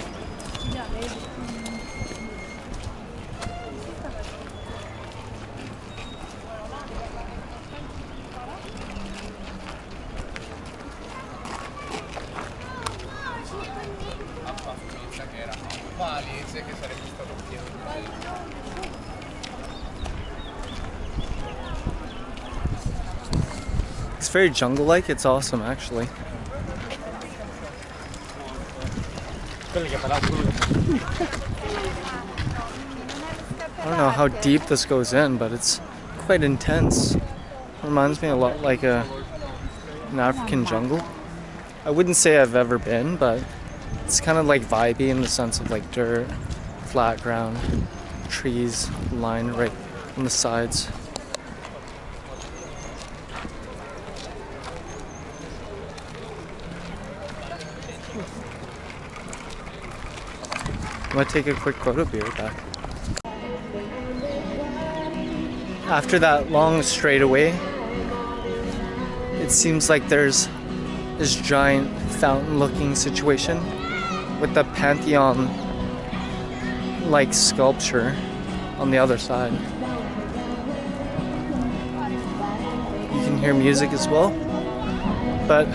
It's very jungle-like. It's awesome, actually. I don't know how deep this goes in, but it's quite intense. Reminds me a lot like an African jungle. I wouldn't say I've ever been, but it's kind of like vibey in the sense of like dirt, flat ground, trees lined right on the sides. I'm gonna take a quick photo, be right back. After that long straightaway, it seems like there's this giant fountain-looking situation with the Patheon like sculpture on the other side. You can hear music as well, but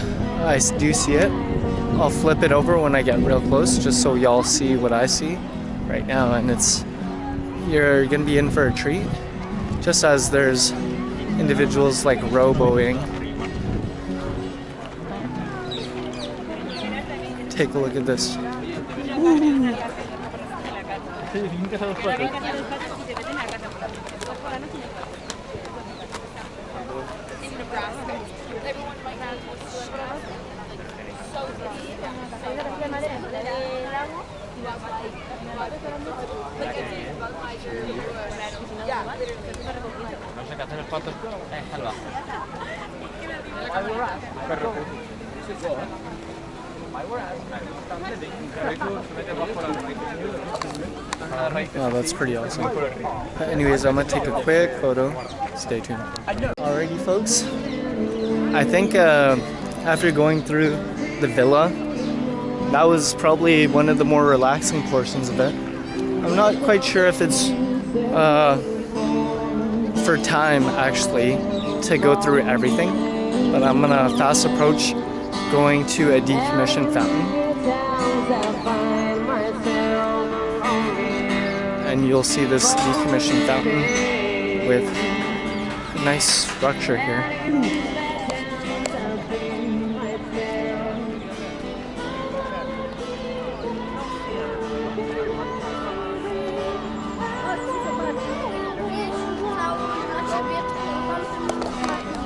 I do see it. I'll flip it over when I get real close just so y'all see what I see right now, and you're gonna be in for a treat, just as there's individuals like rowboating. Take a look at this. Wow, that's pretty awesome. Anyways, I'm gonna take a quick photo. Stay tuned. Alrighty, folks. I think after going through the villa, that was probably one of the more relaxing portions of it. I'm not quite sure if it's for time actually to go through everything, but I'm gonna fast approach going to a decommissioned fountain, and you'll see this decommissioned fountain with a nice structure here.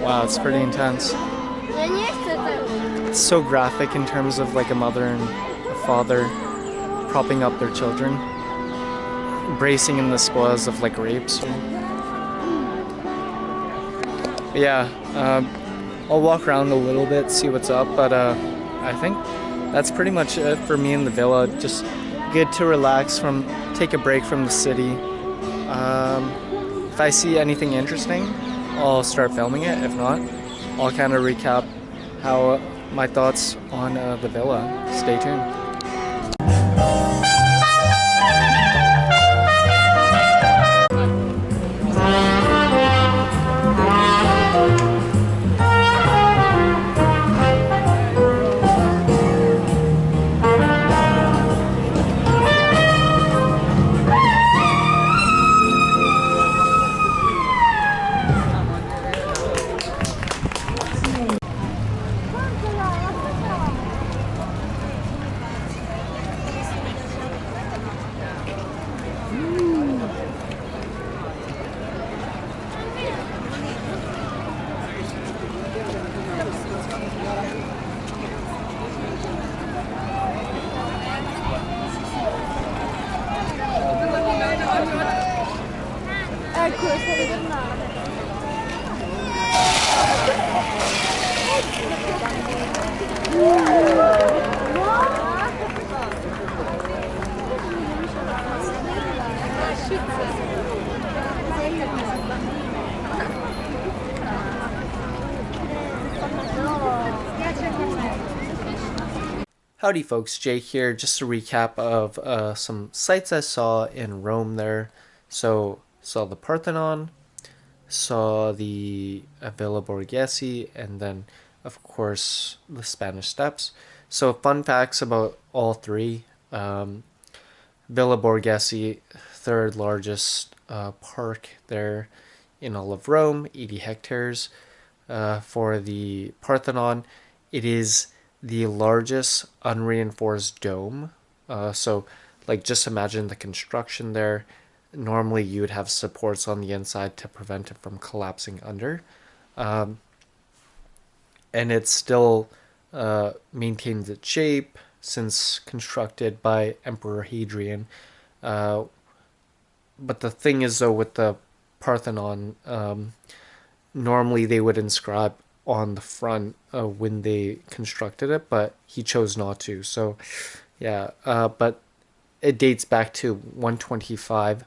Wow, it's pretty intense. It's so graphic in terms of like a mother and a father propping up their children, embracing in the spoils of like rapes. But yeah, I'll walk around a little bit, see what's up, but I think that's pretty much it for me in the villa. Just good to relax take a break from the city. If I see anything interesting, I'll start filming it. If not, I'll kind of recap how my thoughts on the villa. Stay tuned. Howdy folks, Jay here. Just a recap of some sites I saw in Rome there. So, saw the Parthenon, saw the Villa Borghese, and then, of course, the Spanish Steps. So, fun facts about all three. Villa Borghese, third largest park there in all of Rome, 80 hectares. For the Parthenon, it is the largest unreinforced dome. So, like, just imagine the construction there. Normally, you would have supports on the inside to prevent it from collapsing under. And it still maintains its shape since constructed by Emperor Hadrian. But the thing is, though, with the Parthenon, normally they would inscribe on the front when they constructed it, but he chose not to. So, yeah, but it dates back to 125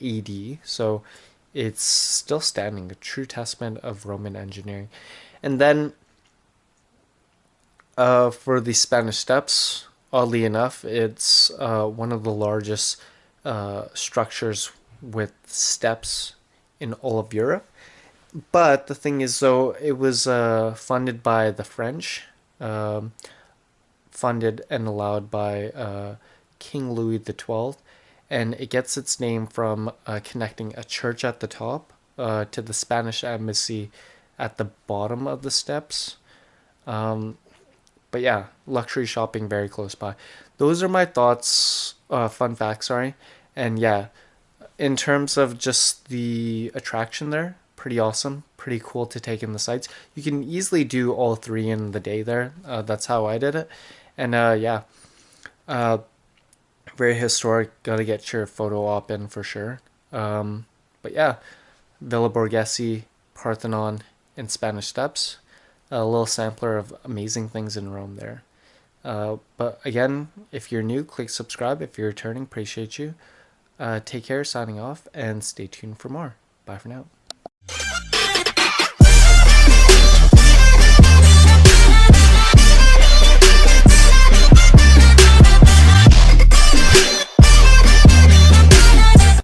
AD, so it's still standing, a true testament of Roman engineering. And then for the Spanish Steps, oddly enough, it's one of the largest structures with steps in all of Europe. But the thing is, though, it was funded by the French, funded and allowed by King Louis XII, and it gets its name from connecting a church at the top to the Spanish embassy at the bottom of the steps. But yeah, luxury shopping very close by. Those are my thoughts, fun facts, sorry. And yeah, in terms of just the attraction there, pretty awesome, pretty cool to take in the sights. You can easily do all three in the day there. That's how I did it. And yeah, very historic. Gotta get your photo op in for sure. But yeah, Villa Borghese, Parthenon, and Spanish Steps. A little sampler of amazing things in Rome there. But again, if you're new, click subscribe. If you're returning, appreciate you. Take care, signing off, and stay tuned for more. Bye for now.